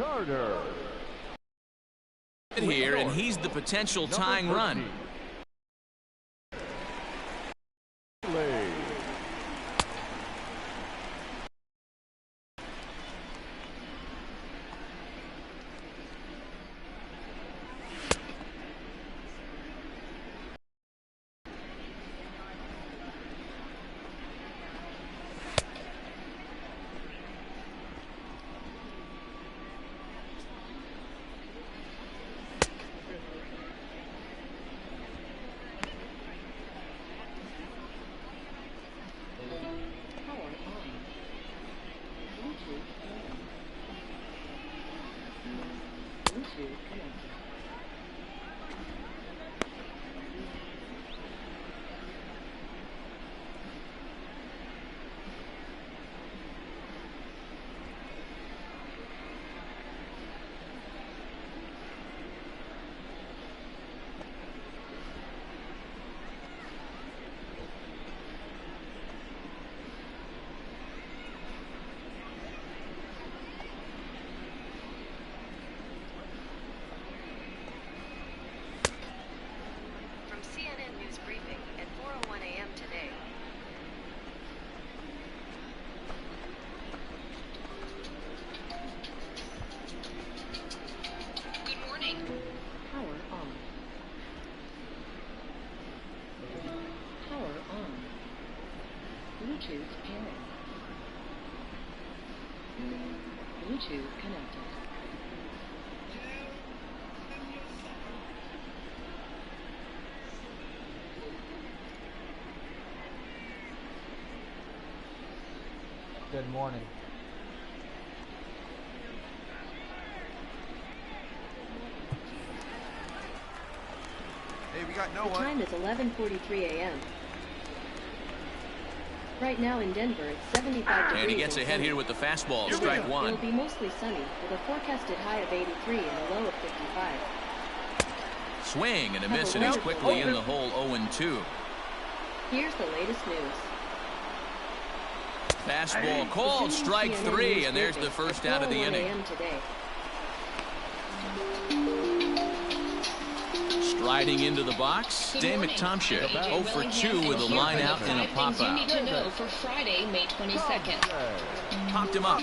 Carter. Here, and he's the potential tying run. Bluetooth pairing. Bluetooth connected. Good morning. Hey, we got no one. The time is 11:43 a.m. Right now in Denver, it's 75 degrees. And he gets ahead here with the fastball, strike one. It'll be mostly sunny, with a forecasted high of 83 and a low of 55. Swing and a miss, and he's quickly in the hole 0-2. Here's the latest news. Fastball called, strike three, and there's the first out of the inning. Striding into the box, Dave McTomshik, 0 for 2 with a line out and a pop out. You need to know for Friday, May 22nd. Popped him up.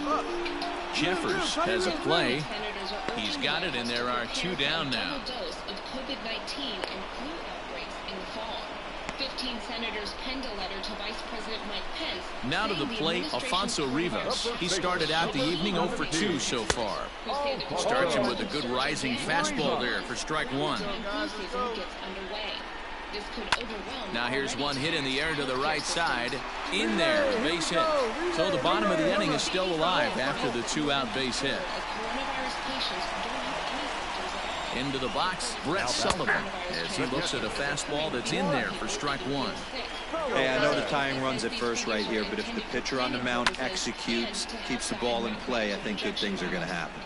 Jeffers has a play. He's got it, and there are two down now. Dose of COVID-19 and flu outbreaks in the fall. 15 senators penned a letter to Vice President Mike Pence. Now to the plate, Alfonso Rivas. He started out the evening 0 for 2 so far. Starts him with a good rising fastball there for strike one. Now here's one hit in the air to the right side. In there, base hit. So the bottom of the inning is still alive after the two-out base hit. Into the box, Brett Sullivan, as he looks at a fastball that's in there for strike one. Hey, I know the tying run's at first right here, but if the pitcher on the mound executes, keeps the ball in play, I think good things are going to happen.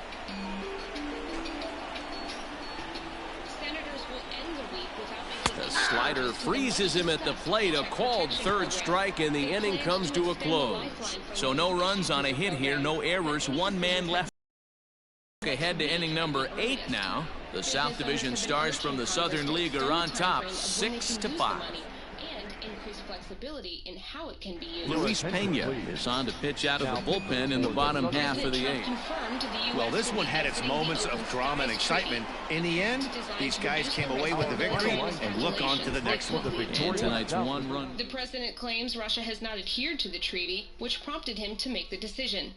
The slider freezes him at the plate. A called third strike, and the inning comes to a close. So no runs on a hit here, no errors, one man left. Ahead to inning number 8 now. The South Division Stars from the Southern League are on top, 6-5. Luis Pena is on to pitch out of the bullpen in the bottom half of the 8th. Well, this one had its moments of drama and excitement. In the end, these guys came away with the victory and look on to the next one. And tonight's one run. The president claims Russia has not adhered to the treaty, which prompted him to make the decision.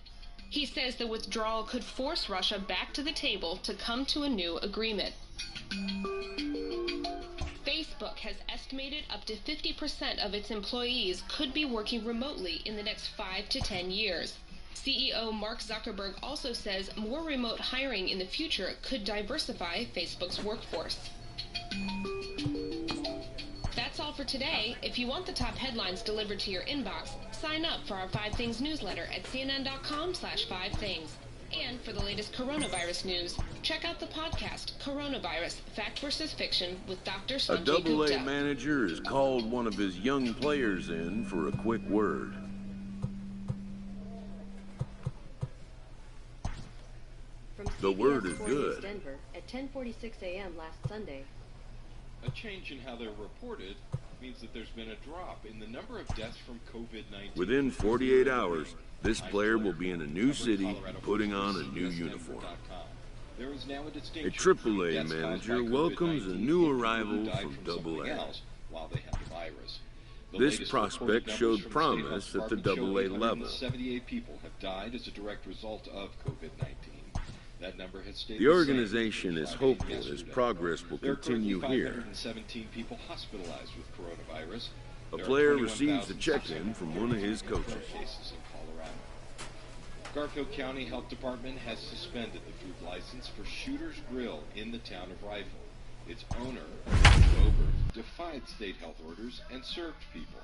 He says the withdrawal could force Russia back to the table to come to a new agreement. Facebook has estimated up to 50% of its employees could be working remotely in the next 5 to 10 years. CEO Mark Zuckerberg also says more remote hiring in the future could diversify Facebook's workforce. That's all for today. If you want the top headlines delivered to your inbox, sign up for our 5 Things newsletter at cnn.com/5things. And for the latest coronavirus news, check out the podcast, Coronavirus, Fact vs. Fiction with Dr. Sanjay Gupta. A AA manager has called one of his young players in for a quick word. The word CBS is 40 News good. Denver at 10:46 a.m. last Sunday. A change in how they're reported means that there's been a drop in the number of deaths from COVID-19. Within 48 hours, this player will be in a new city putting on a new uniform. There is now a A distinction AAA between deaths manager caused by welcomes a COVID-19 new and arrival people who died from something AA. else while they had the virus. The This latest prospect reported numbers showed from the promise State at the Health Department AA show level. 878 people have died as a direct result of COVID-19. That number has stayed The same organization since is Friday and hopeful as yesterday. progress will There are continue currently here. 517 people hospitalized with coronavirus. A There are player receives a 21,600 check-in from one of his coaches. cases in Colorado. Garfield County Health Department has suspended the food license for Shooter's Grill in the town of Rifle. Its owner, Dover, defied state health orders and served people.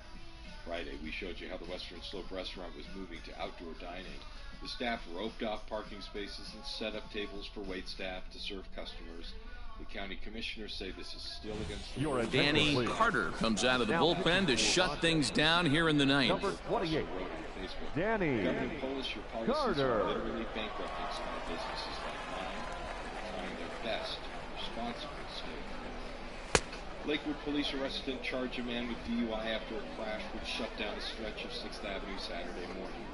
Friday, we showed you how the Western Slope restaurant was moving to outdoor dining. The staff roped off parking spaces and set up tables for wait staff to serve customers. The county commissioners say this is still against the law. Danny Carter comes out of the bullpen to shut things down here in the ninth. Number 28, Danny Governor Polis, your policies Carter. are literally bankrupting small businesses like mine, trying their best to responsibly stay afloat. Lakewood police arrested and charged a man with DUI after a crash which shut down a stretch of 6th Avenue Saturday morning.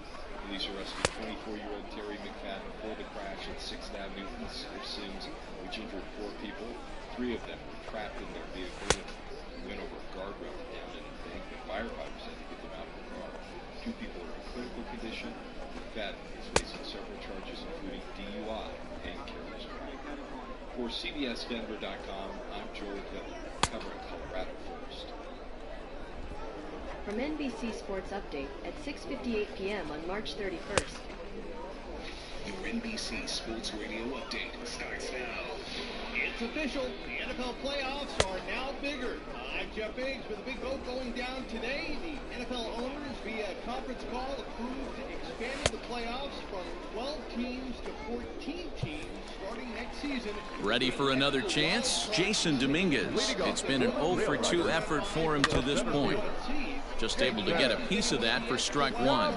Police arrested 24-year-old Terry McFadden for the crash at 6th Avenue east of Sims, which injured 4 people. 3 of them were trapped in their vehicle and went over a guardrail down an embankment. Firefighters had to get them out of the car. 2 people are in critical condition. McFadden is facing several charges, including DUI and careless driving. For CBSDenver.com, I'm Joel Hitler, covering Colorado first. From NBC Sports Update at 6:58 p.m. on March 31st. Your NBC Sports Radio update starts now. It's official. The NFL playoffs are now bigger. I'm Jeff Biggs with a big vote going down today. The NFL owners, via conference call, approved expanding the playoffs from 12 teams to 14 teams starting next season. Ready for another chance? Jason Dominguez. It's been an 0-for-2 effort for him to this point. Just able to get a piece of that for strike one.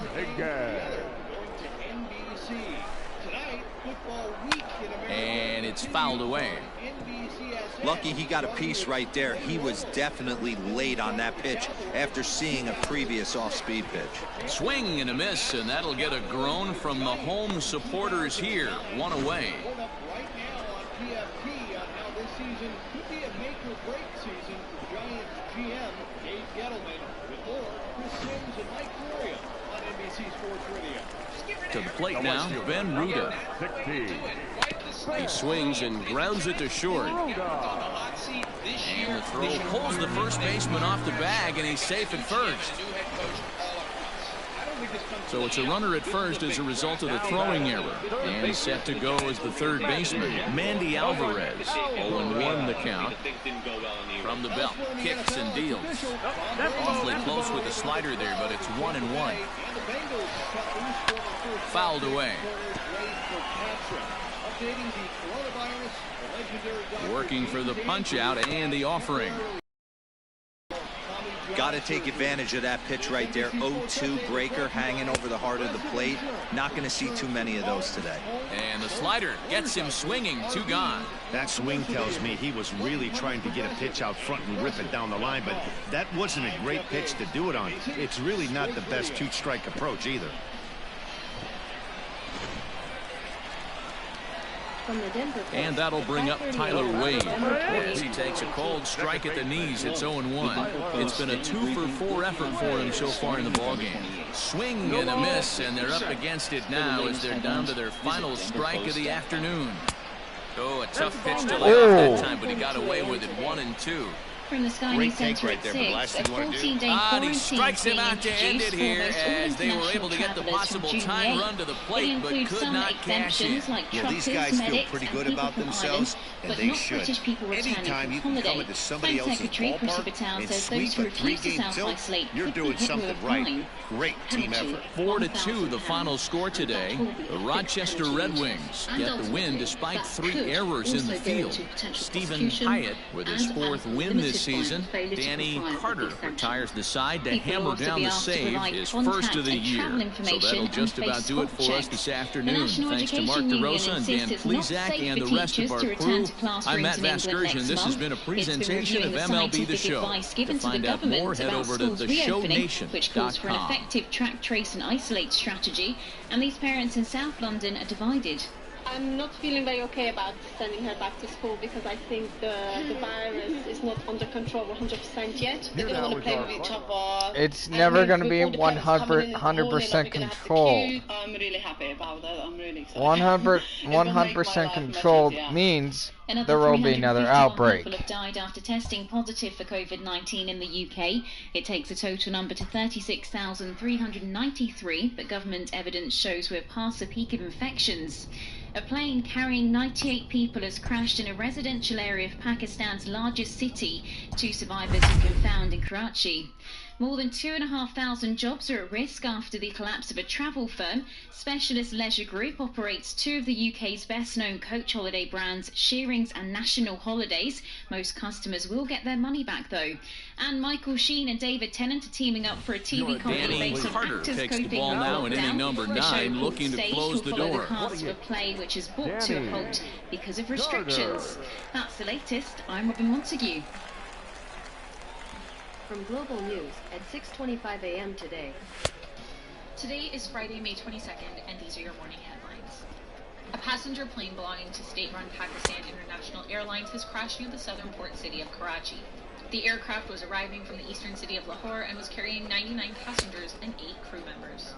And it's fouled away. Lucky he got a piece right there. He was definitely late on that pitch after seeing a previous off-speed pitch. Swing and a miss, and that'll get a groan from the home supporters here. 1 away. Right now on PFT on how this season could be a make-or-break season for Giants GM Dave Gettleman. With more, Chris Sims and Mike Florio on NBC Sports Radio. To the plate now, Ben Ruda. He swings and grounds it to short. And the throw pulls the first baseman off the bag, and he's safe at first. So it's a runner at first as a result of the throwing error. And set to go as the third baseman, Mandy Alvarez. 0-1 the count. From the belt, kicks and deals. Awfully close with the slider there, but it's 1-1. Fouled away. Working for the punch out and the offering. Got to take advantage of that pitch right there. 0-2 breaker hanging over the heart of the plate. Not going to see too many of those today. And the slider gets him swinging. 2 gone. That swing tells me he was really trying to get a pitch out front and rip it down the line, but that wasn't a great pitch to do it on. It's really not the best 2-strike approach either. And that'll bring up Tyler Wade as he takes a cold strike at the knees. It's 0-1. It's been a 2-for-4 effort for him so far in the ballgame. Swing and a miss, and they're up against it now as they're down to their final strike of the afternoon. Oh, a tough pitch to lay off that time, but he got away with it. 1-2. From the Sky News Center at 6, a 14-day And he quarantine strikes him out to end it here as they were able to get the international possible travellers time from run to the It plate, but includes could some not cash in. exemptions like Well, these truckers, guys feel medics, pretty and good people about from themselves, Ireland, and but they not should. British people returning Anytime from you can come holiday. into somebody Bank else's Secretary Chris ballpark Patel and says sweep those who a refuse to 3-game South tilt, by slate you're could be doing hit with something a right. fine. Great team effort. 4-2 the final score today. The Rochester Red Wings get the win despite 3 errors in the field. Stephen Hyatt with his 4th win this season. Danny Carter retires the side to hammer down the save, his first of the year. So that'll just about do it for us this afternoon. Thanks to Mark DeRosa and Dan Plesac and the rest of our crew. I'm Matt Vasgersian. This has been a presentation of MLB The Show. To find out more, head over to theshownation.com. Which calls for an effective track, trace and isolate strategy. And these parents in South London are divided. I'm not feeling very okay about sending her back to school because I think the virus is not under control 100% yet. They're going to want to play with each other. It's never going to be 100% control. I'm really happy about that. I'm really excited. 100% controlled means there will be another outbreak. People have died after testing positive for COVID-19 in the UK. It takes the total number to 36,393, but government evidence shows we're past the peak of infections. A plane carrying 98 people has crashed in a residential area of Pakistan's largest city. 2 survivors have been found in Karachi. More than 2,500 jobs are at risk after the collapse of a travel firm. Specialist Leisure Group operates 2 of the UK's best-known coach holiday brands, Shearings and National Holidays. Most customers will get their money back, though. And Michael Sheen and David Tennant are teaming up for a TV comedy based on actors takes the coping ball now in inning lockdown. number The show 9, called looking to Stage close will the follow door. the cast of a play which is brought to a halt because of restrictions. That's the latest. I'm Robin Montague. From Global News at 6:25 a.m. today. Today is Friday, May 22nd, and these are your morning headlines. A passenger plane belonging to state-run Pakistan International Airlines has crashed near the southern port city of Karachi. The aircraft was arriving from the eastern city of Lahore and was carrying 99 passengers and 8 crew members.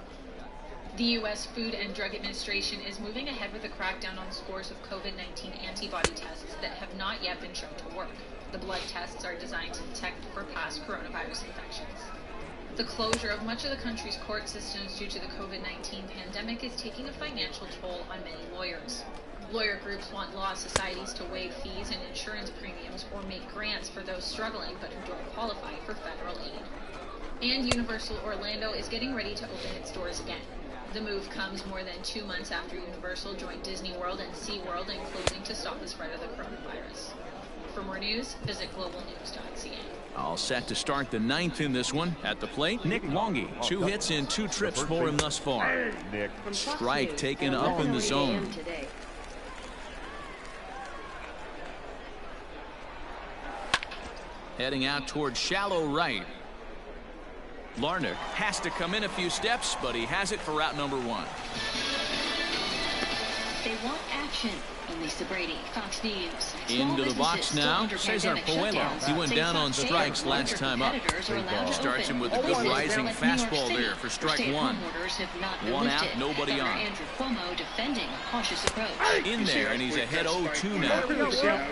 The U.S. Food and Drug Administration is moving ahead with a crackdown on scores of COVID-19 antibody tests that have not yet been shown to work. The blood tests are designed to detect for past coronavirus infections. The closure of much of the country's court systems due to the COVID-19 pandemic is taking a financial toll on many lawyers. Lawyer groups want law societies to waive fees and insurance premiums or make grants for those struggling but who don't qualify for federal aid. And Universal Orlando is getting ready to open its doors again. The move comes more than 2 months after Universal joined Disney World and SeaWorld in closing to stop the spread of the coronavirus. For more news, visit globalnews.ca. All set to start the 9th in this one. At the plate, Nick Longy. 2 hits in 2 trips for him thus far. Strike taken up in the zone. Heading out towards shallow right. Larnach has to come in a few steps, but he has it for out number 1. They want action. Lisa Brady, Fox News. Into the box now, Cesar Puello. He went down on strikes last time up. Starts him with a good rising fastball there for strike 1. 1 out, nobody on. Andrew Cuomo defending a cautious approach. In there, and he's ahead 0-2 now.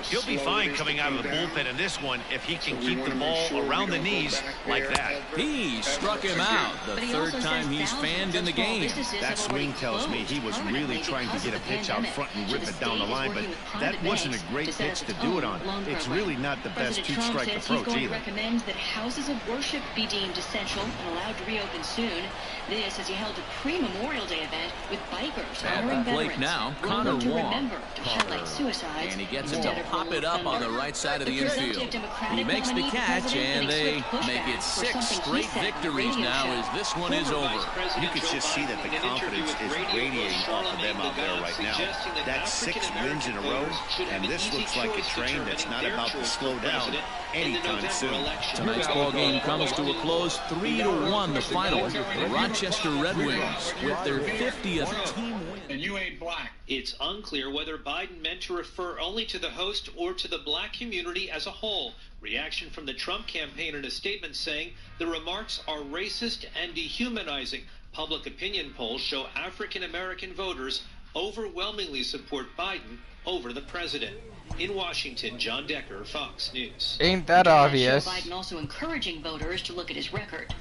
He'll be fine coming out of the bullpen in this one if he can keep the ball around the knees like that. He struck him out the 3rd time he's fanned in the game. That swing tells me he was really trying to get a pitch out front and rip it down the line. But that wasn't a great pitch to do it on. It's really not the best 2-strike approach either. He's going to recommend that houses of worship be deemed essential and allowed to reopen soon. This as he held a pre-Memorial Day event with bikers honoring veterans. Now, Connor Wong. To highlight suicides. And he gets him to pop it up on the right side of the infield. He makes the catch, and they make it 6 straight victories now as this one is over. You could just see that the confidence is radiating off of them out there right now. That's 6 wins in a row, and this looks like a train that's not about to slow down anytime soon. Tonight's ball game comes to a close, 3-1 the final. The Rochester Red Wings with their 50th team win. And you ain't black. It's unclear whether Biden meant to refer only to the host or to the black community as a whole. Reaction from the Trump campaign in a statement saying the remarks are racist and dehumanizing. Public opinion polls show African American voters overwhelmingly support Biden over the president. In Washington, John Decker, Fox News. Ain't that obvious? Biden also encouraging voters to look at his record.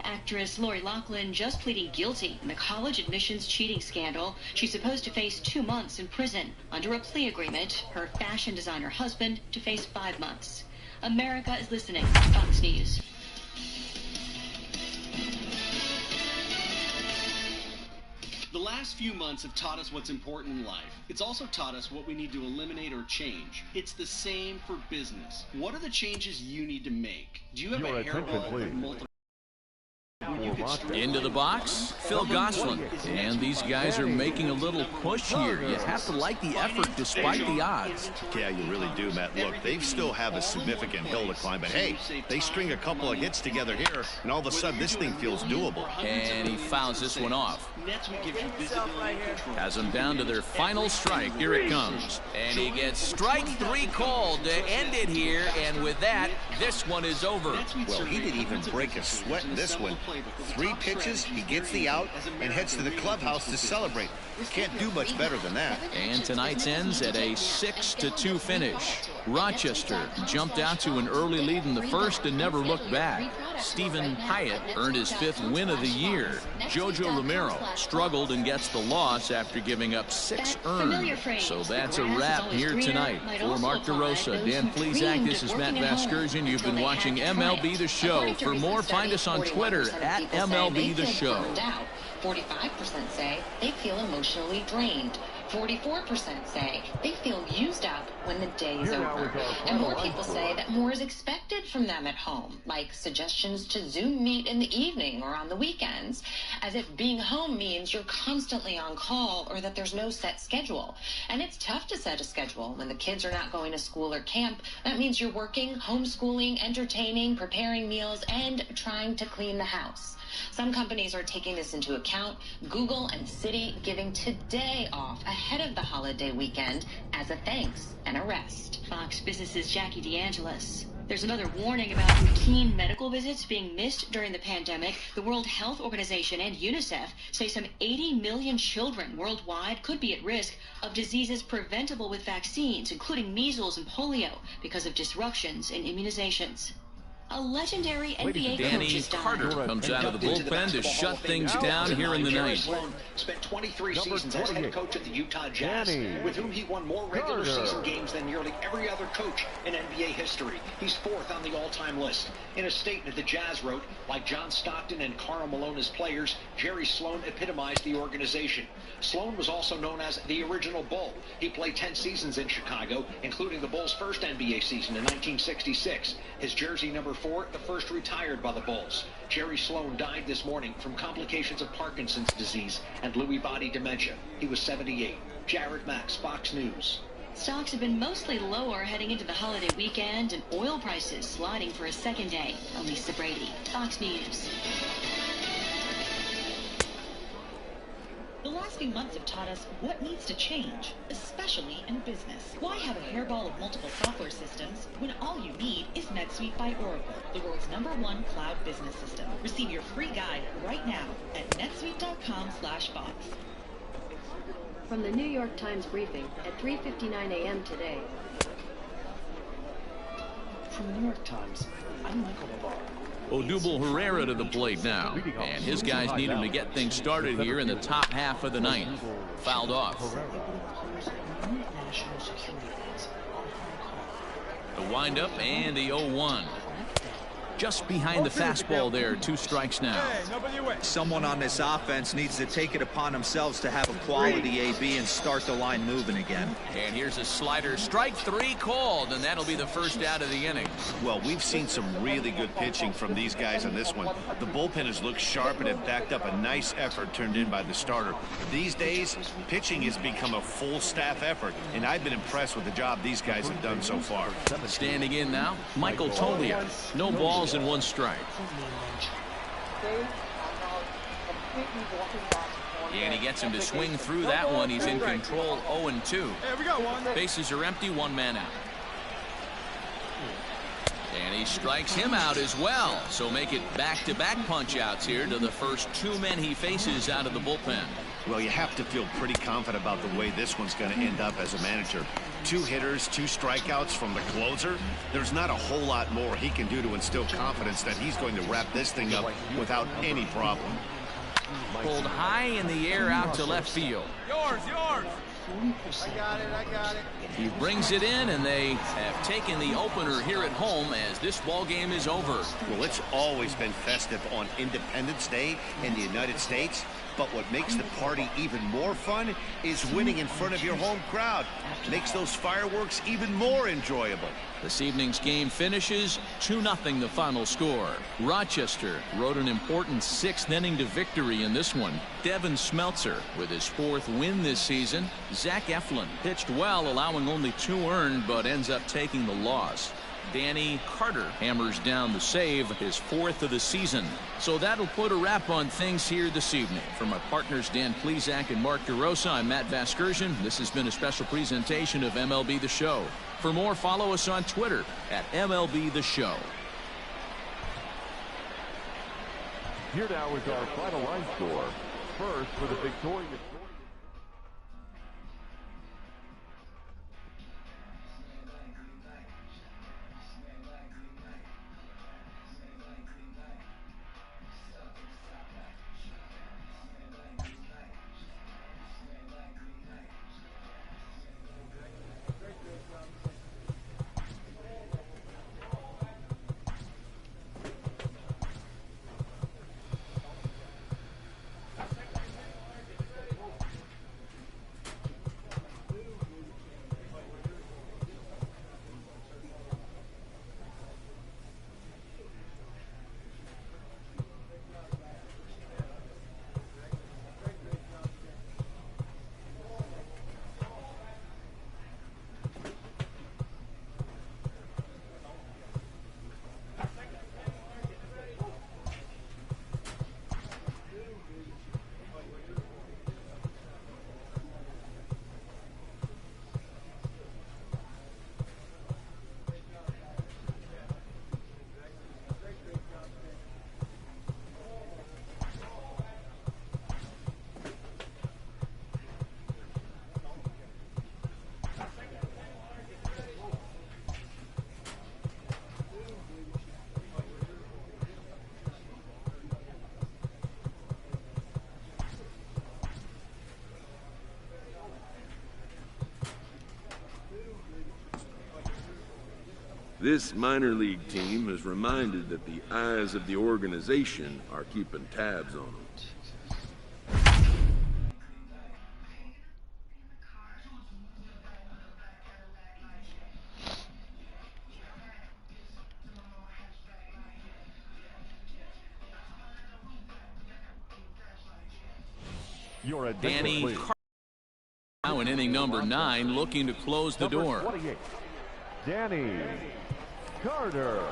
Actress Lori Loughlin just pleading guilty in the college admissions cheating scandal. She's supposed to face 2 months in prison. Under a plea agreement, her fashion designer husband to face 5 months. America is listening to Fox News. The last last few months have taught us what's important in life. It's also taught us what we need to eliminate or change. It's the same for business. What are the changes you need to make? Do you have a hairball with multiple... Into the box, Phil Gosselin. And these guys are making a little push here. You have to like the effort despite the odds. Yeah, you really do, Matt. Look, they still have a significant hill to climb, but hey, they string a couple of hits together here, and all of a sudden this thing feels doable. And he fouls this one off. Has them down to their final strike. Here it comes. And he gets strike 3 called to end it here, and with that, this one is over. Well, he didn't even break a sweat in this one. 3 pitches, he gets the out, and heads to the clubhouse to celebrate. Can't do much better than that. And tonight's ends at a 6-2 finish. Rochester jumped out to an early lead in the first and never looked back. Stephen Hyatt earned his 5th win of the year. Jojo Romero struggled and gets the loss after giving up 6 earned. So that's a wrap here tonight. For Mark DeRosa, Dan Plesac, this is Matt Vasgersian. You've been watching MLB The Show. For more, find us on Twitter at MLB The Show. 45% say they feel emotionally drained. 44% say they feel used up when the day is over. And more people say that more is expected from them at home, like suggestions to Zoom meet in the evening or on the weekends, as if being home means you're constantly on call or that there's no set schedule. And it's tough to set a schedule when the kids are not going to school or camp. That means you're working, homeschooling, entertaining, preparing meals, and trying to clean the house. Some companies are taking this into account. Google and Citi giving today off ahead of the holiday weekend as a thanks and a rest. Fox Business's Jackie DeAngelis. There's another warning about routine medical visits being missed during the pandemic. The World Health Organization and UNICEF say some 80 million children worldwide could be at risk of diseases preventable with vaccines, including measles and polio, because of disruptions in immunizations. A legendary NBA Danny coach Carter comes out of the bullpen to shut things down here in the ninth. Sloan spent 23 seasons as head coach at the Utah Jazz, with whom he won more regular season games than nearly every other coach in NBA history. He's 4th on the all-time list. In a statement, the Jazz wrote, like John Stockton and Karl Malone as players, Jerry Sloan epitomized the organization. Sloan was also known as the original Bull. He played 10 seasons in Chicago, including the Bulls' first NBA season in 1966. His jersey number 4, the first retired by the Bulls. Jerry Sloan died this morning from complications of Parkinson's disease and Lewy body dementia. He was 78. Jared Max, Fox News. Stocks have been mostly lower heading into the holiday weekend, and oil prices sliding for a second day. Lisa Brady, Fox News. The last few months have taught us what needs to change, especially in business. Why have a hairball of multiple software systems when all you need is NetSuite by Oracle, the world's #1 cloud business system? Receive your free guide right now at netsuite.com/Fox. From the New York Times briefing at 3:59 a.m. today. From the New York Times, I'm Michael Navarro. Odubel Herrera to the plate now, and his guys need him to get things started here in the top half of the ninth. Fouled off. The windup and the 0-1. Just behind the fastball there, 2 strikes now. Someone on this offense needs to take it upon themselves to have a quality AB and start the line moving again. And here's a slider, strike 3 called, and that'll be the first out of the inning. Well, we've seen some really good pitching from these guys on this one. The bullpen has looked sharp and have backed up a nice effort turned in by the starter. These days, pitching has become a full staff effort, and I've been impressed with the job these guys have done so far. Standing in now, Michael Toglia. No balls and 1 strike. And he gets him to swing through that one. He's in control, 0-2. Bases are empty, 1 man out. And he strikes him out as well. So make it back-to-back punch-outs here to the first 2 men he faces out of the bullpen. Well, you have to feel pretty confident about the way this one's going to end up as a manager. 2 hitters, 2 strikeouts from the closer. There's not a whole lot more he can do to instill confidence that he's going to wrap this thing up without any problem. Pulled high in the air out to left field. Yours. I got it. He brings it in, and they have taken the opener here at home as this ball game is over. Well, it's always been festive on Independence Day in the United States. But what makes the party even more fun is winning in front of your home crowd. Makes those fireworks even more enjoyable. This evening's game finishes 2-0 the final score. Rochester rode an important 6th inning to victory in this one. Devin Smeltzer with his 4th win this season. Zach Eflin pitched well, allowing only 2 earned, but ends up taking the loss. Danny Carter hammers down the save, his 4th of the season. So that'll put a wrap on things here this evening. For my partners Dan Plesac and Mark DeRosa, I'm Matt Vasgersian. This has been a special presentation of MLB The Show. For more, follow us on Twitter at MLB The Show. Here now is our final line score. First for the victorious. This minor league team is reminded that the eyes of the organization are keeping tabs on them. Danny Carter now in inning number 9, looking to close the door. 28. Danny Carter.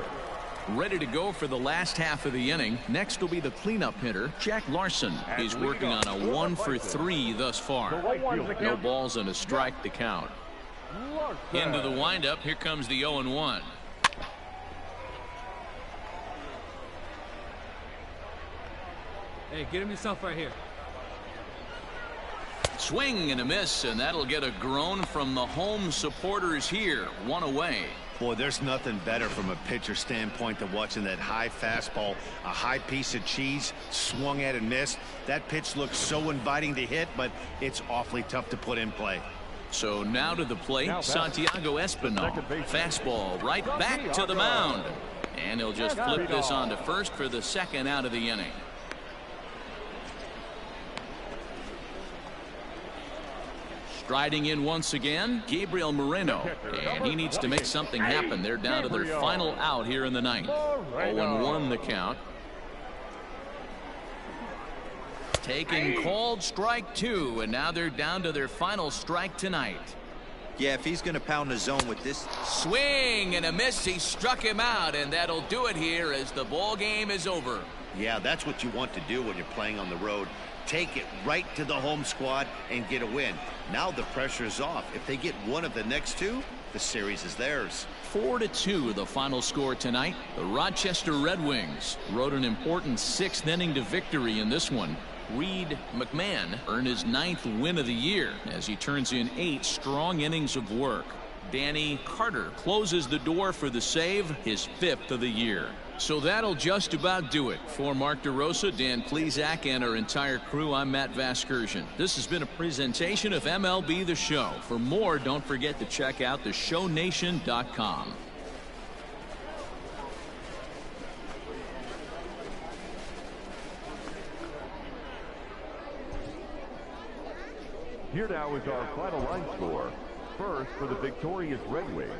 Ready to go for the last half of the inning. Next will be the cleanup hitter, Jack Larson. He's working on a 1 for 3 thus far. No balls and a strike to count. Into the windup. Here comes the 0-1. Hey, get him yourself right here. Swing and a miss, and that'll get a groan from the home supporters here. 1 away. Boy, there's nothing better from a pitcher standpoint than watching that high fastball, a high piece of cheese, swung at and missed. That pitch looks so inviting to hit, but it's awfully tough to put in play. So now to the plate, Santiago Espinal. Fastball right back to the mound. And he'll just flip this on to first for the 2nd out of the inning. Striding in once again, Gabriel Moreno, and he needs to make something happen. They're down to their final out here in the 9th. 0-1 the count. Taking called strike 2, and now they're down to their final strike tonight. Yeah, if he's going to pound the zone with this swing and a miss, he struck him out, and that'll do it here as the ball game is over. Yeah, that's what you want to do when you're playing on the road. Take it right to the home squad and get a win. Now the pressure is off. If they get one of the next 2, the series is theirs. 4-2 the final score tonight. The Rochester Red Wings rode an important 6th inning to victory in this one. Reed McMahon earned his 9th win of the year as he turns in 8 strong innings of work. Danny Carter closes the door for the save, his 5th of the year. So that'll just about do it. For Mark DeRosa, Dan Plesac, and our entire crew, I'm Matt Vasgersian. This has been a presentation of MLB The Show. For more, don't forget to check out theshownation.com. Here now is our final line score. First, for the victorious Red Wings,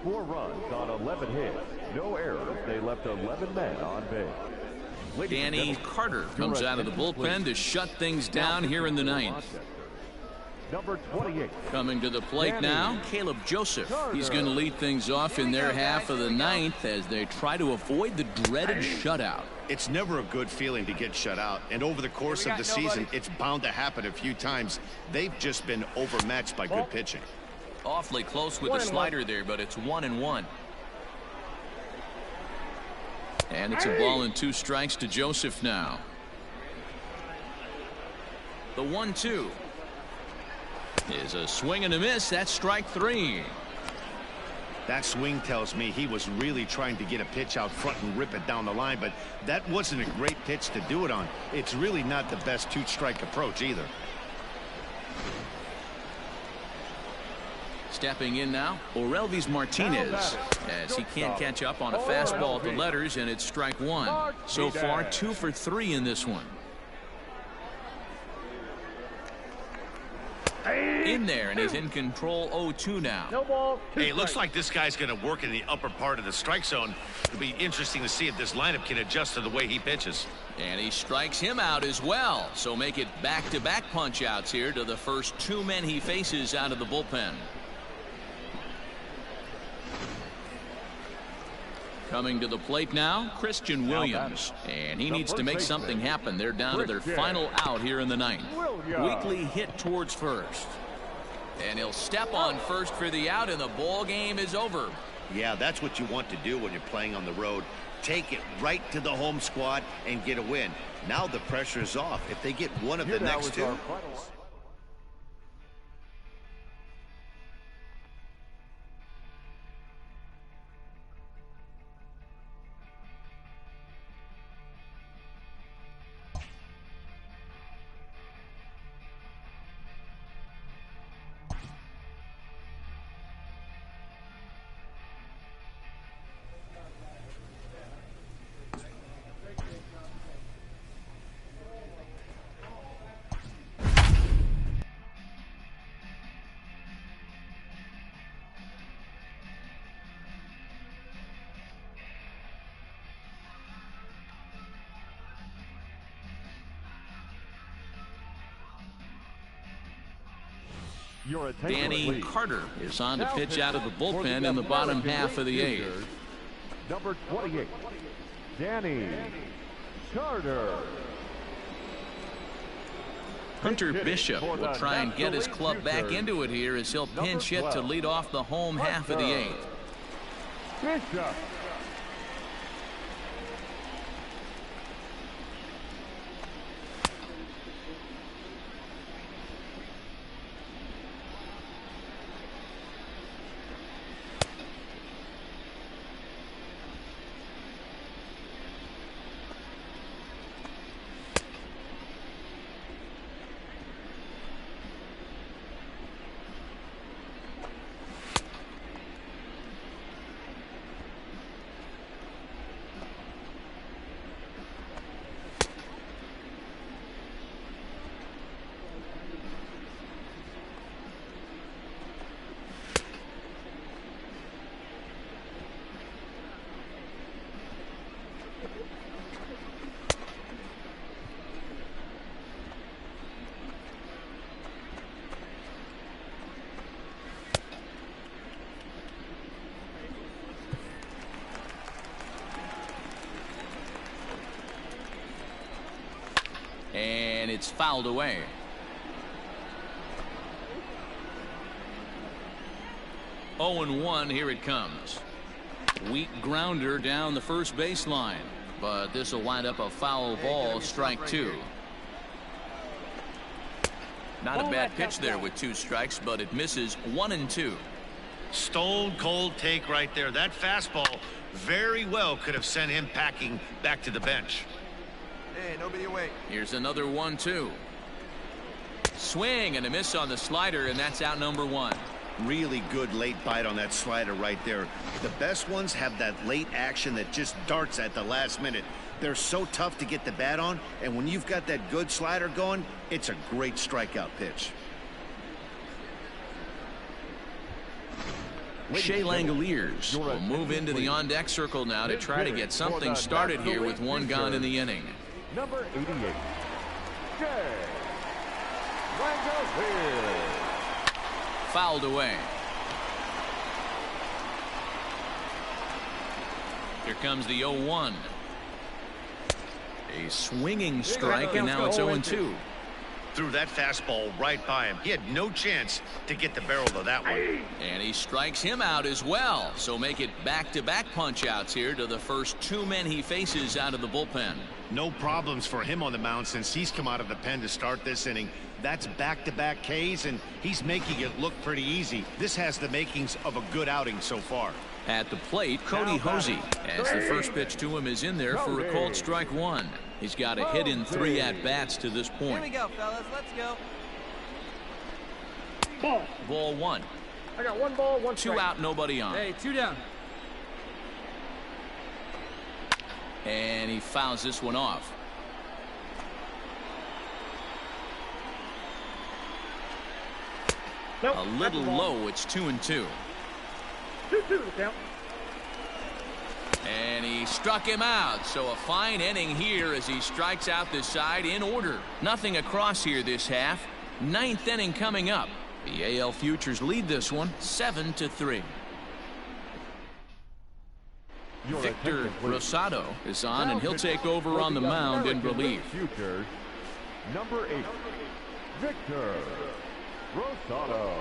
4 runs on 11 hits, no errors. They left 11 men on base. Danny Carter comes out of the bullpen to shut things down here in the ninth. Number 28. Coming to the plate now, Caleb Joseph. He's going to lead things off in their half of the ninth as they try to avoid the dreaded shutout. It's never a good feeling to get shut out, and over the course of the season, it's bound to happen a few times. They've just been overmatched by good pitching. Awfully close with the slider there, but it's 1-1. And it's a ball and 2 strikes to Joseph now. The 1-2 is a swing and a miss. That's strike 3. That swing tells me he was really trying to get a pitch out front and rip it down the line, but that wasn't a great pitch to do it on. It's really not the best 2-strike approach either. Stepping in now, Orelvis Martinez, as he can't catch up on a fastball at the letters, and it's strike 1. So far, 2 for 3 in this one. In there, and he's in control. 0-2 now. No ball. Hey, it looks like this guy's going to work in the upper part of the strike zone. It'll be interesting to see if this lineup can adjust to the way he pitches. And he strikes him out as well. So make it back-to-back punch-outs here to the first 2 men he faces out of the bullpen. Coming to the plate now, Christian Williams. And he needs to make something happen. They're down to their final out here in the ninth. Weekly hit towards first. And he'll step on first for the out, and the ball game is over. Yeah, that's what you want to do when you're playing on the road. Take it right to the home squad and get a win. Now the pressure is off. If they get one of the next 2. Danny Carter is on to pitch out of the bullpen in the bottom half of the 8th. Number 28, Danny Carter. Hunter Bishop will try and get his club back into it here as he'll pinch hit to lead off the home half of the 8th. Bishop. And it's fouled away. Oh, and 1, here it comes. Weak grounder down the first baseline, but this will wind up a foul ball, strike 2. Not a bad pitch there with 2 strikes, but it misses. 1-2. Stone cold take right there. That fastball very well could have sent him packing back to the bench. Hey, nobody away. Here's another 1-2. Swing and a miss on the slider, and that's out number 1. Really good late bite on that slider right there. The best ones have that late action that just darts at the last minute. They're so tough to get the bat on, and when you've got that good slider going, it's a great strikeout pitch. Shea Langoliers will move into the on-deck circle now to try to get something started here with one gone in the inning. Number 88, Shea Langoliers. Fouled away. Here comes the 0-1. A swinging strike, and now it's 0-2. Threw that fastball right by him. He had no chance to get the barrel of that one. And he strikes him out as well. So make it back-to-back punch-outs here to the first two men he faces out of the bullpen. No problems for him on the mound since he's come out of the pen to start this inning. That's back-to-back Ks, and he's making it look pretty easy. This has the makings of a good outing so far. At the plate, Cody Hosey, as the first pitch to him is in there for a called strike one. He's got a hit in 3 at-bats to this point. Here we go, fellas. Let's go. Ball 1. I got 1 ball, 1 strike. 2 out, nobody on. Hey, 2 down. And he fouls this one off. Nope, a little low. It's 2-2. 2-2 count. And he struck him out. So a fine inning here as he strikes out this side in order. Nothing across here this half. 9th inning coming up. The AL Futures lead this one 7-3. Victor Rosado is on, and he'll take over on the mound in relief. Futures, number 8, Victor Rosado.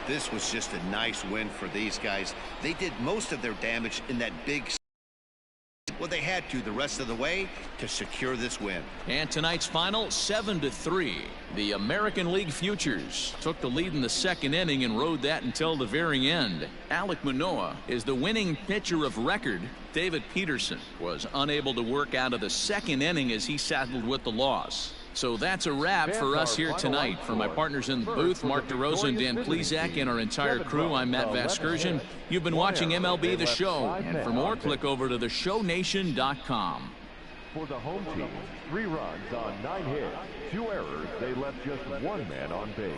This was just a nice win for these guys. They did most of their damage in that big. Well, they had to the rest of the way to secure this win. And tonight's final 7-3. The American League Futures took the lead in the 2nd inning and rode that until the very end. Alek Manoah is the winning pitcher of record. David Peterson was unable to work out of the 2nd inning as he settled with the loss. So that's a wrap for us here tonight. For my partners in the booth, Mark DeRosa and Dan Plesac, and our entire crew, I'm Matt Vasgersian. You've been watching MLB The Show. And for more, click over to theshownation.com. For the home team, 3 runs on 9 hits, 2 errors. They left just 1 man on base.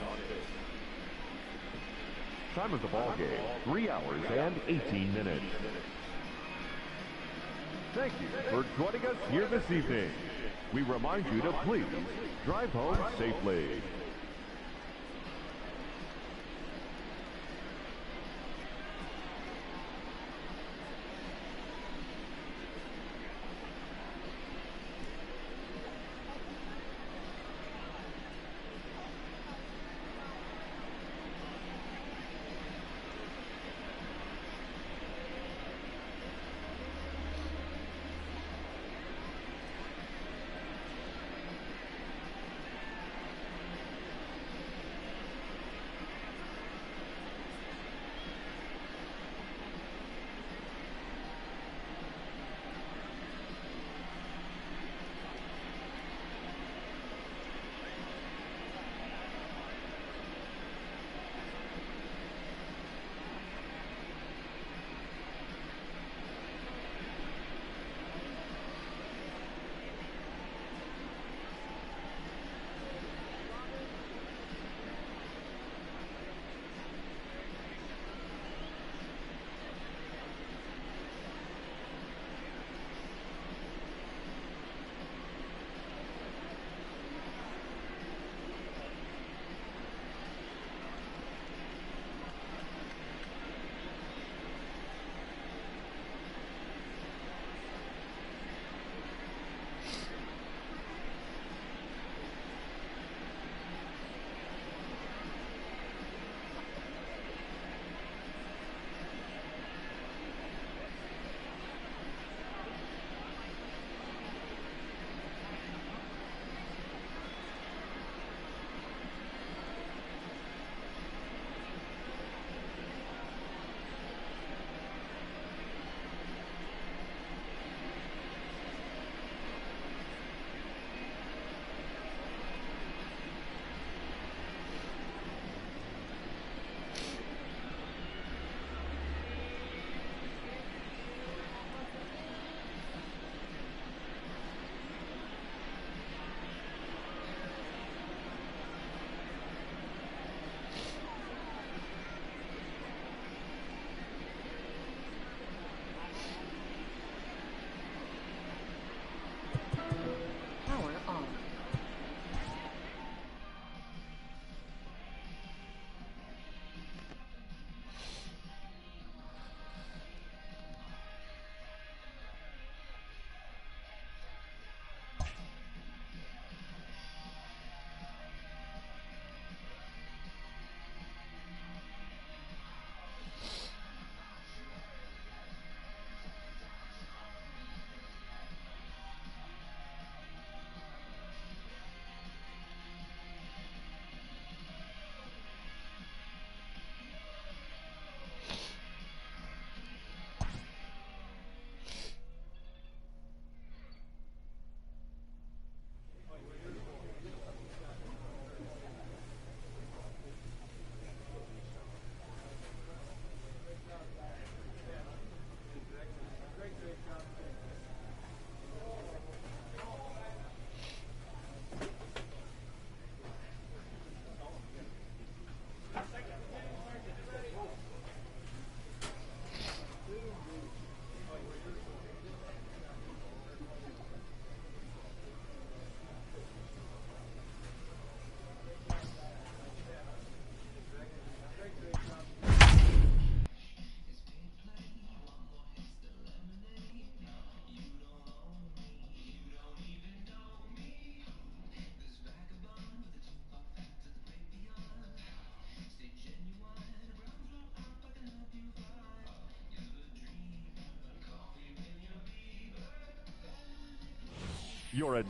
Time of the ball game, 3 hours and 18 minutes. Thank you for joining us here this evening. We remind you to please drive home safely.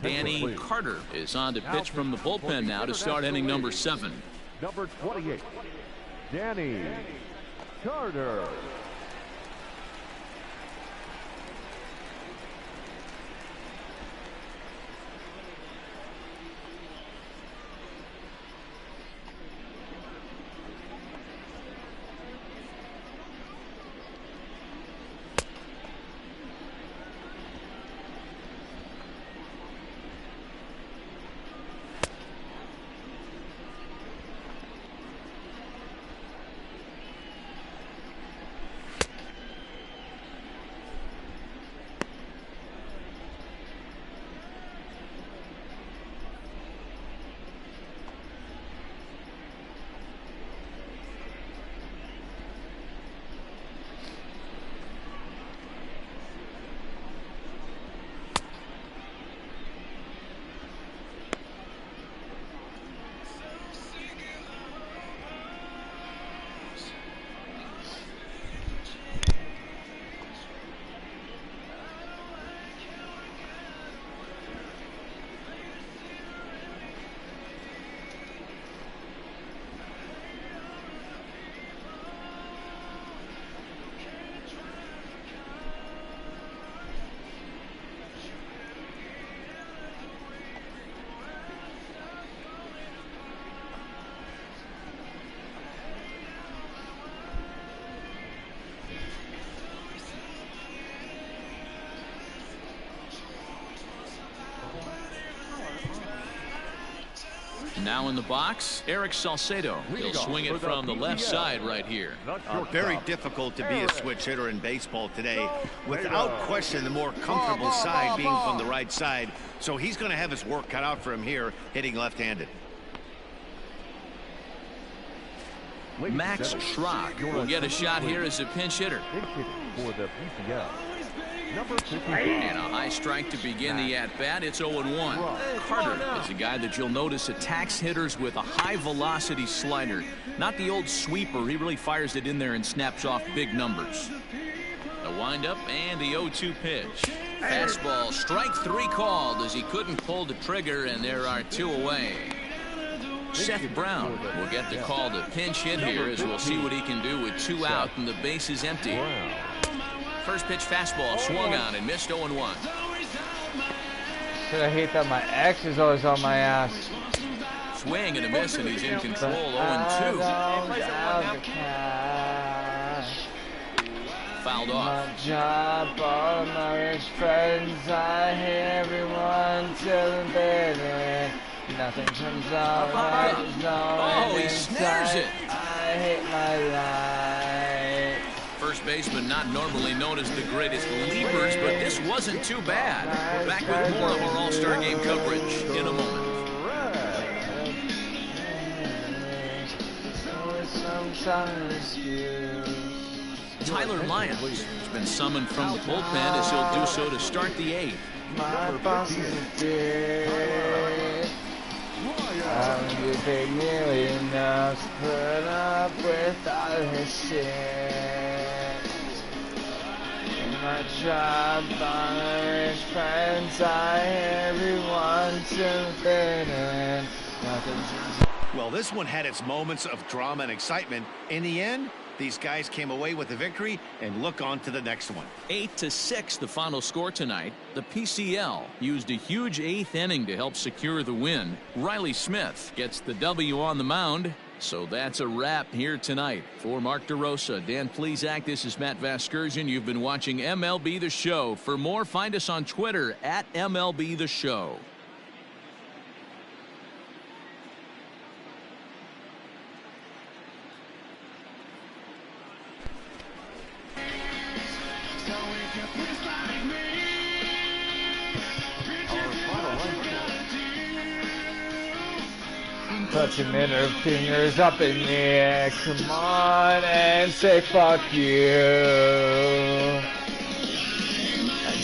Danny Carter is on to pitch from the bullpen now to start inning number 7. Number 28, Danny Carter. Now in the box, Eric Salcedo. He'll swing it from the left side right here. Very difficult to be a switch hitter in baseball today. Without question, the more comfortable side being from the right side. So he's going to have his work cut out for him here, hitting left-handed. Max Schrock will get a shot here as a pinch hitter. For the PCL. Number 55. And a high strike to begin the at-bat. It's 0-1. Carter is a guy that you'll notice attacks hitters with a high-velocity slider. Not the old sweeper. He really fires it in there and snaps off big numbers. The windup and the 0-2 pitch. Fastball, strike 3 called as he couldn't pull the trigger, and there are 2 away. Seth Brown will get the call to pinch hit here as we'll see what he can do with 2 out and the base is empty. First pitch fastball swung on and missed 0-1. I hate that my ex is always on my ass. Swing and a miss, and he's in control. 0-2. Fouled off. My job, all my rich friends, I hate everyone till the bitter. Nothing turns out right. Oh, he snares it. I hate my life. First baseman not normally known as the greatest leapers, but this wasn't too bad. We're back with more of our All-Star Game coverage in a moment. Tyler Lyons has been summoned from the bullpen as he'll do so to start the 8th. My boss is dead. I'm getting nearly enough to put up with all his shit. My job, my friends, everyone to fit. Well, this one had its moments of drama and excitement. In the end, these guys came away with the victory and look on to the next one. 8-6 the final score tonight. The PCL used a huge 8th inning to help secure the win. Riley Smith gets the W on the mound. So that's a wrap here tonight. For Mark DeRosa, Dan Plesac, this is Matt Vasgersian. You've been watching MLB The Show. For more, find us on Twitter at MLB The Show. Put your middle fingers up in the air, come on and say fuck you.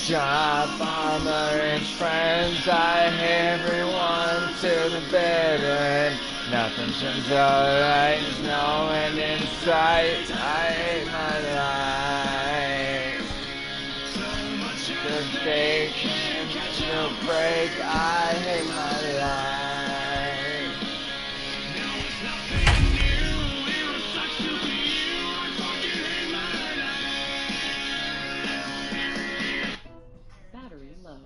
Job, bomber, and friends, I hate everyone to the bitter. Nothing turns out right, no end in sight. I hate my life. The fake to break. I hate my life. Battery low.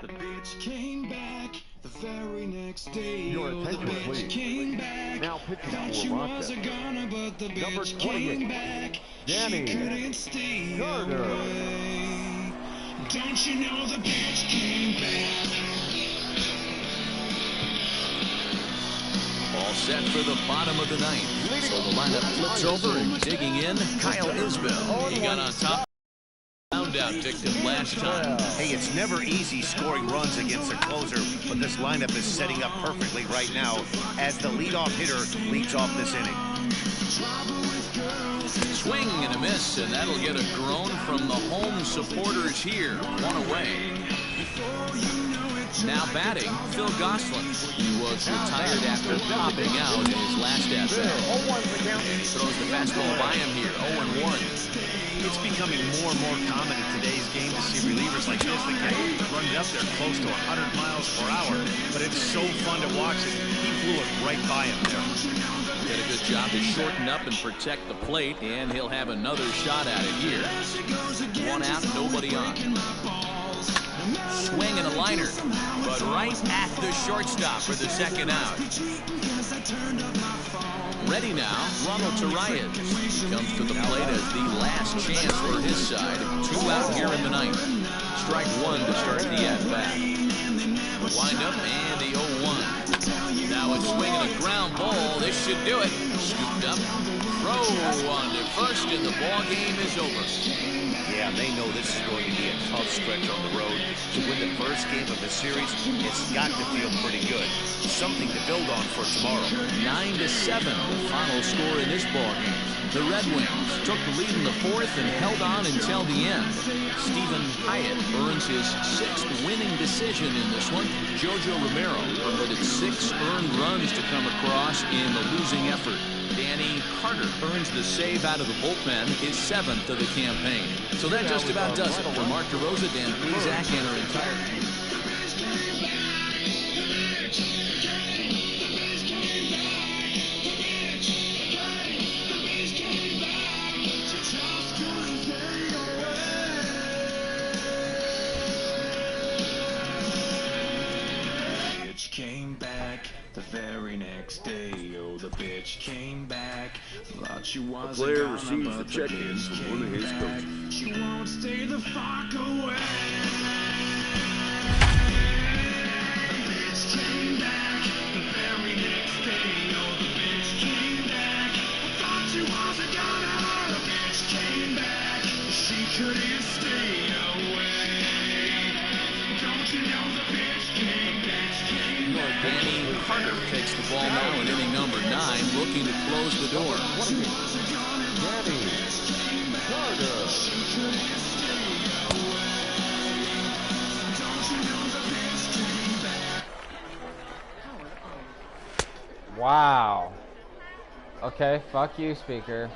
The bitch came back the very next day. Your attention, the bitch please. came back. Now pitching Thought for she was Rochester. a gunner, but the Number bitch 28, came back. Danny She couldn't stay Carter. away. Don't you know the bitch came back? All set for the bottom of the ninth. So the lineup flips over and digging in, Kyle Isbell. He got on top. Roundout victim last time. Hey, it's never easy scoring runs against a closer, but this lineup is setting up perfectly right now as the leadoff hitter leads off this inning. Swing and a miss, and that'll get a groan from the home supporters here. One away. Now batting, Phil Gosselin. He was retired after popping out in his last at-bat. And he throws the fastball by him here, 0-1. It's becoming more and more common in today's game to see relievers like this that can run it up there close to 100 miles per hour, but it's so fun to watch it. He blew it right by him there. Did a good job to shorten up and protect the plate, and he'll have another shot at it here. One out, nobody on. Swing and a liner, but right at the shortstop for the second out. Ready now, Ronald Torreyes comes to the plate as the last chance for his side. 2 out here in the ninth. Strike 1 to start the at-bat. Wind up and the 0-1. Now it's swinging a ground ball. This should do it. Scooped up. Throw on to first, and the ball game is over. Yeah, they know this is going to be a tough stretch on the road. To win the first game of the series, it's got to feel pretty good. Something to build on for tomorrow. 9-7, the final score in this ballgame. The Red Wings took the lead in the fourth and held on until the end. Stephen Hyatt earns his 6th winning decision in this one. Jojo Romero permitted 6 earned runs to come across in the losing effort. Danny Carter earns the save out of the bullpen, his 7th of the campaign. So that just about does it for Mark DeRosa, Dan Plesac, and our entire team. Came back the very next day. Oh, the bitch came back. Thought she was a player gunner, receives the check-in from one of his coaches. She won't stay the fuck away. The bitch came back the very next day. Oh, the bitch came back. Thought she was a gunner. The bitch came back. She couldn't stay away. Don't you know the bitch came back? Danny Carter takes the ball now in inning number 9, looking to close the door. Danny Carter. Wow. Okay, fuck you, speaker.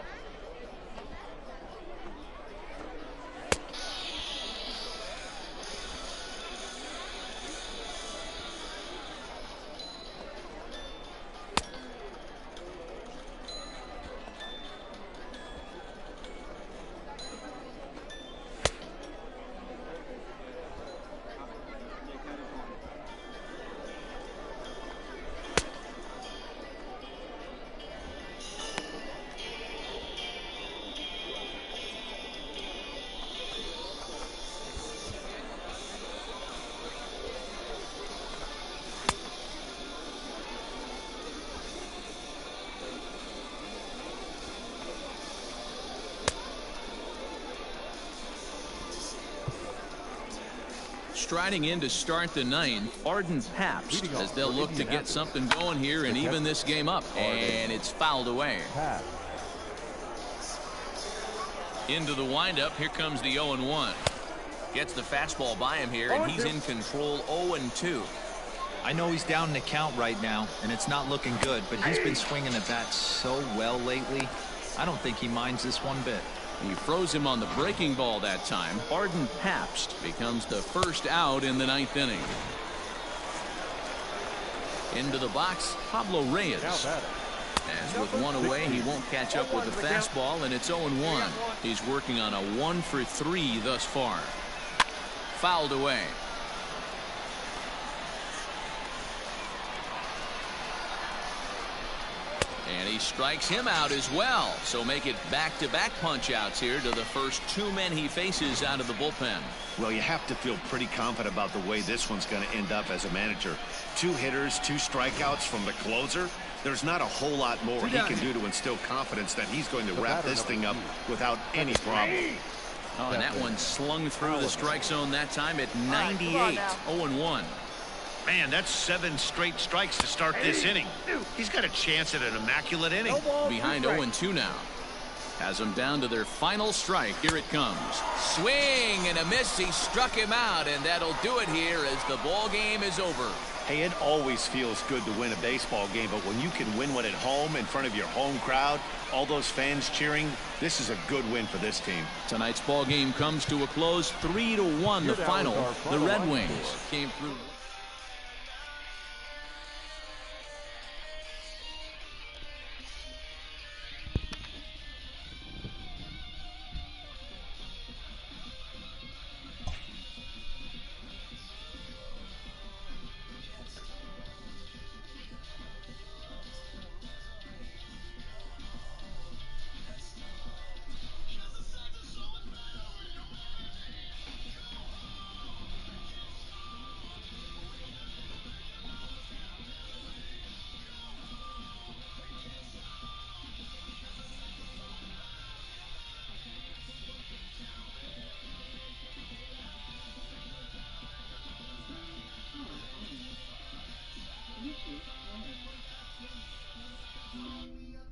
Striding in to start the 9th, Arden Pabst, as they'll look to get something going here and even this game up. And it's fouled away. Into the windup, here comes the 0-1. Gets the fastball by him here, and he's in control. 0-2. I know he's down in the count right now, and it's not looking good, but he's been swinging the bat so well lately. I don't think he minds this one bit. He froze him on the breaking ball that time. Arden Pabst becomes the first out in the 9th inning. Into the box, Pablo Reyes. As with one away, he won't catch up with the fastball, and it's 0-1. He's working on a 1-for-3 thus far. Fouled away. And he strikes him out as well. So make it back-to-back punch-outs here to the first 2 men he faces out of the bullpen. Well, you have to feel pretty confident about the way this one's going to end up as a manager. 2 hitters, 2 strikeouts from the closer. There's not a whole lot more he can do to instill confidence that he's going to wrap this thing up without any problem. Oh, and that one slung through the strike zone that time at 98. 0-1. Man, that's 7 straight strikes to start this inning. He's got a chance at an immaculate inning. Behind 0-2 now. Has them down to their final strike. Here it comes. Swing and a miss. He struck him out, and that'll do it here as the ball game is over. Hey, it always feels good to win a baseball game, but when you can win one at home in front of your home crowd, all those fans cheering, this is a good win for this team. Tonight's ball game comes to a close. 3-1 the final. The Red Wings came through.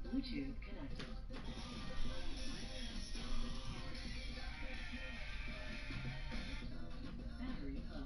Bluetooth connected. Battery low.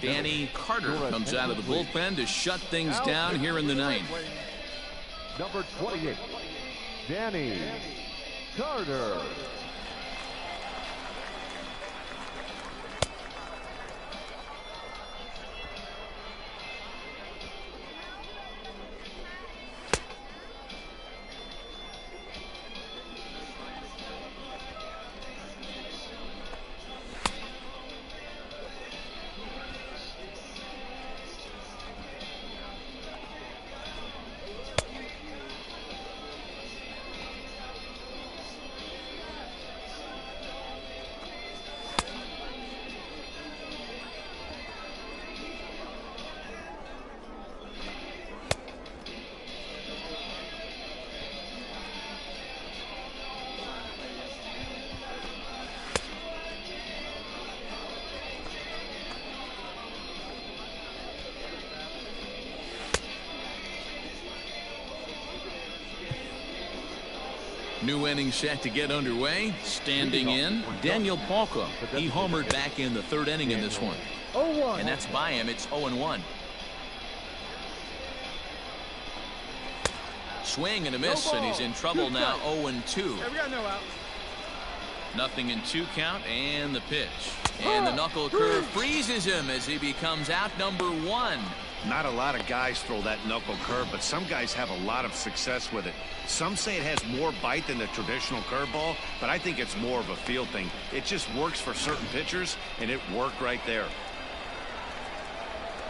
Danny Carter comes out of the bullpen to shut things down here in the 9th. Number 28, Danny Carter. New inning set to get underway. Standing in, Daniel Palka. He homered back in the 3rd inning in this one. And that's by him. It's 0-1. Swing and a miss, and he's in trouble now. 0-2. We got no out. Nothing in 2 count, and the pitch. And the knuckle curve freezes him as he becomes out number 1. Not a lot of guys throw that knuckle curve, but some guys have a lot of success with it. Some say it has more bite than the traditional curveball, but I think it's more of a feel thing. It just works for certain pitchers, and it worked right there.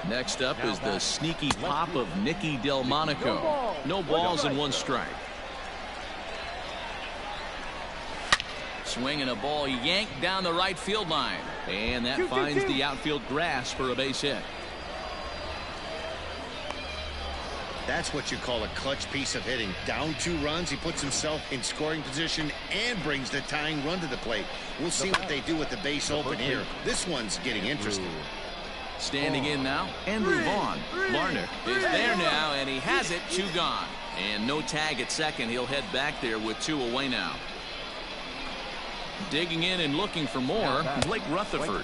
Next up is the sneaky pop of Nicky Delmonico. No balls and 1 strike. Swinging a ball yanked down the right field line, and that finds the outfield grass for a base hit. That's what you call a clutch piece of hitting. Down 2 runs, he puts himself in scoring position and brings the tying run to the plate. We'll see what they do with the base open here. This one's getting interesting. Standing in now, Andrew Vaughn. Larnach is there now, and he has it. 2 gone. And no tag at second. He'll head back there with 2 away now. Digging in and looking for more, Blake Rutherford.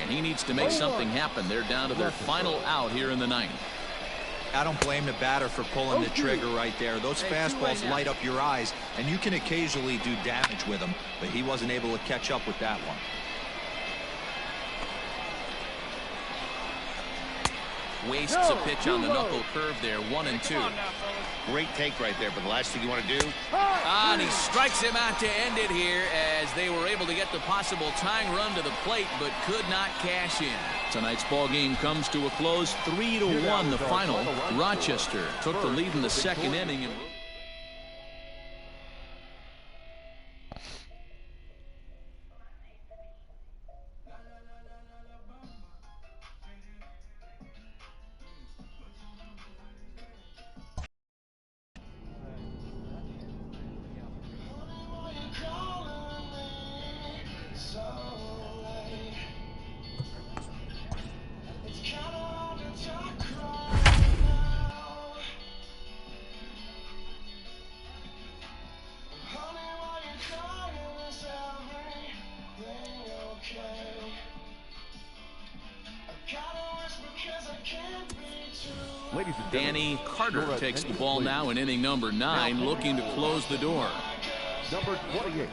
And he needs to make something happen. They're down to their final out here in the 9th. I don't blame the batter for pulling the trigger right there. Those fastballs light up your eyes, and you can occasionally do damage with them, but he wasn't able to catch up with that one. Wastes a pitch on the knuckle curve there. 1-2. Great take right there, but the last thing you want to do. And he strikes him out to end it here as they were able to get the possible tying run to the plate, but could not cash in. Tonight's ball game comes to a close. 3-1 the final. Rochester took the lead in the 2nd inning. And Danny Carter takes the ball now in inning number 9, looking to close the door. Number 28,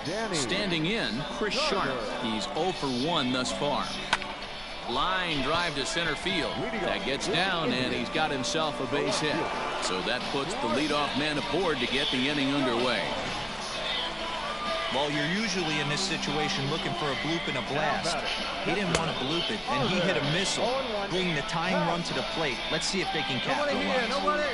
Danny. Standing in, Chris Sharp. He's 0 for 1 thus far. Line drive to center field. That gets down, and he's got himself a base hit. So that puts the leadoff man aboard to get the inning underway. Well, you're usually in this situation looking for a bloop and a blast. He didn't want to bloop it, and he hit a missile, bringing the tying run to the plate. Let's see if they can capitalize.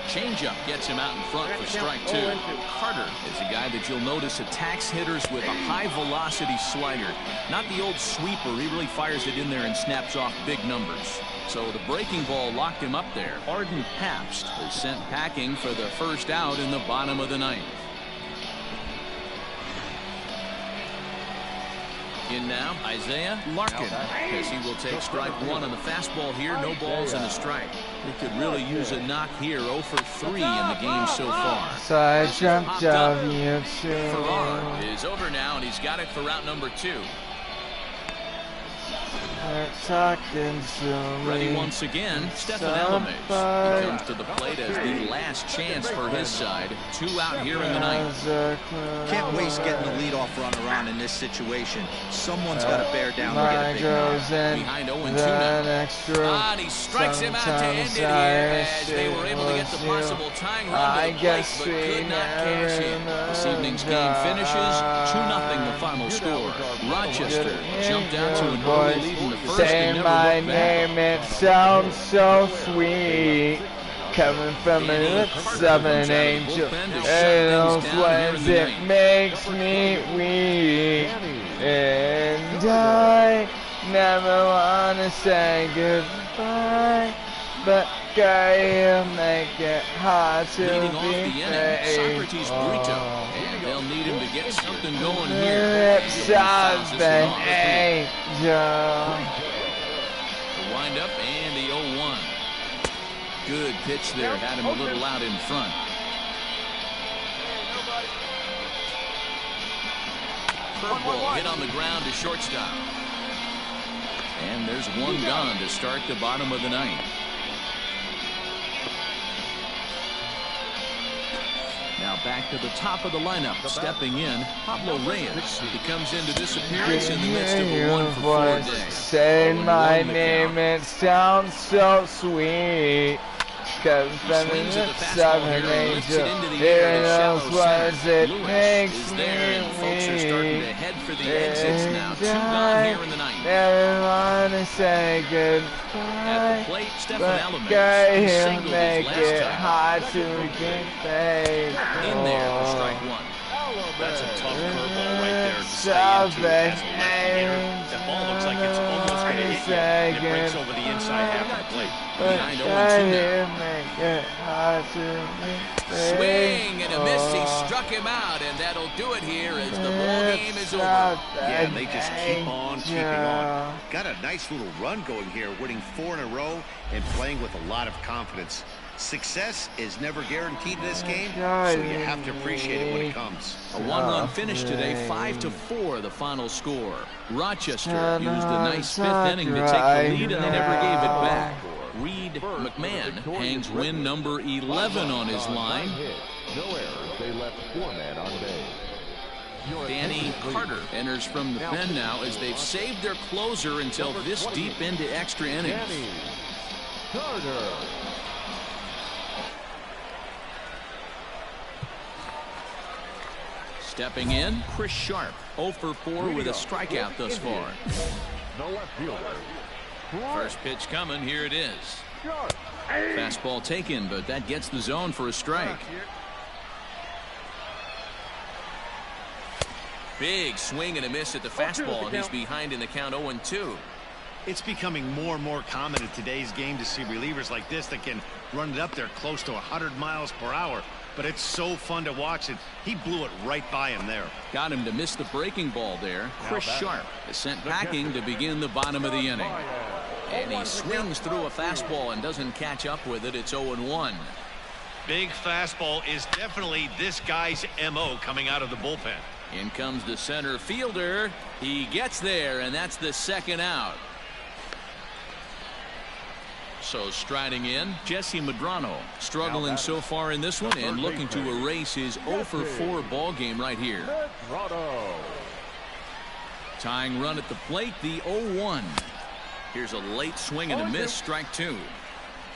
Changeup gets him out in front for strike 2. Carter is a guy that you'll notice attacks hitters with a high-velocity slider. Not the old sweeper. He really fires it in there and snaps off big numbers. So the breaking ball locked him up there. Arden Pabst is sent packing for the first out in the bottom of the 9th. In now, Isaiah Larkin, as he will take strike 1 on the fastball here. No balls and a strike. He could really use a knock here. 0 for 3 in the game so far. So I jumped off you too. Farrar is over now, and he's got it for route number 2. They're talking to me. Ready once again, Stefan Alamez. He comes to the plate as the last chance for his side. 2 out here in the 9th. Can't waste getting the leadoff runner on in this situation. Someone's got to bear down to get a big in behind 0-2 now. And he strikes him out to end it here as they were able to get the possible tying run to the plate, but could not cash in. This evening's game finishes 2-0 the final score. Rochester jumped out to an early lead in the first. Say my name, it sounds so sweet. Coming from the lips of an angel, and those words, it makes me weak. And I never wanna say goodbye, but girl, you make it hard to be Socrates Brito, and they'll need him to get something going here. Lips of an angel. The windup and the 0-1. Good pitch there, had him a little out in front. Curveball hit on the ground to shortstop. And there's 1 gone to start the bottom of the 9th. Back to the top of the lineup, stepping in, Pablo Reyes. He comes into this appearance in the midst of a 1-for-4 day. Say my name, it sounds so sweet. Cause then it's 7 angel, hearing those words, it makes me weak. Never wanna say goodbye, but can't make it hard to get paid. In there for strike one. That's a tough curveball right there to stay into. That ball looks like it's almost going to hit you. It breaks over the inside half of the plate. Swing and a miss. He struck him out, and that'll do it here as the ball game is over. Yeah, and they just keep on keeping on. Got a nice little run going here, winning 4 in a row and playing with a lot of confidence. Success is never guaranteed in this game, so you have to appreciate it when it comes. A 1-run finish today, 5-4 the final score. Rochester used a nice 5th inning to take the lead, and they never gave it back. Reed McMahon hangs win number 11 on his line. No errors. They left 4 men on base. Danny Carter enters from the pen now as they've saved their closer until this deep into extra innings. Danny Carter. Stepping in, Chris Sharp, 0-for-4 with a strikeout thus far. The left fielder. First pitch coming, here it is. Fastball taken, but that gets the zone for a strike. Big swing and a miss at the fastball, and he's behind in the count 0-2. It's becoming more and more common in today's game to see relievers like this that can run it up there close to 100 miles per hour. But it's so fun to watch it. He blew it right by him there. Got him to miss the breaking ball there. Chris Sharp is sent packing to begin the bottom of the inning. And he swings through a fastball and doesn't catch up with it. It's 0-1. Big fastball is definitely this guy's MO coming out of the bullpen. In comes the center fielder. He gets there, and that's the second out. So striding in, Jesse Medrano, struggling so far in this one and looking to erase his 0-for-4 ball game right here. Tying run at the plate, the 0-1. Here's a late swing and a miss, strike 2.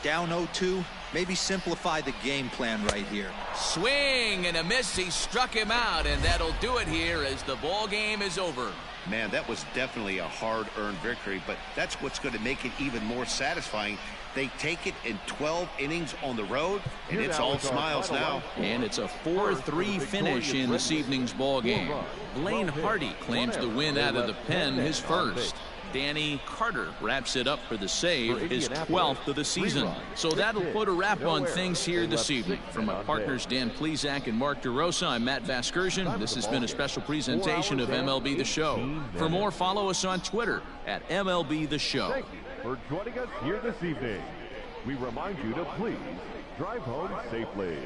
Down 0-2, maybe simplify the game plan right here. Swing and a miss. He struck him out, and that'll do it here as the ball game is over. Man, that was definitely a hard-earned victory, but that's what's going to make it even more satisfying. They take it in 12 innings on the road, and it's all smiles now. And it's a 4-3 finish in this evening's ball game. Blaine Hardy claims the win out of the pen, his first. Danny Carter wraps it up for the save, his 12th of the season. So that'll put a wrap on things here this evening. From my partners Dan Plesac and Mark DeRosa, I'm Matt Vasgersian. This has been a special presentation of MLB The Show. For more, follow us on Twitter at MLB The Show. Thank you for joining us here this evening. We remind you to please drive home safely.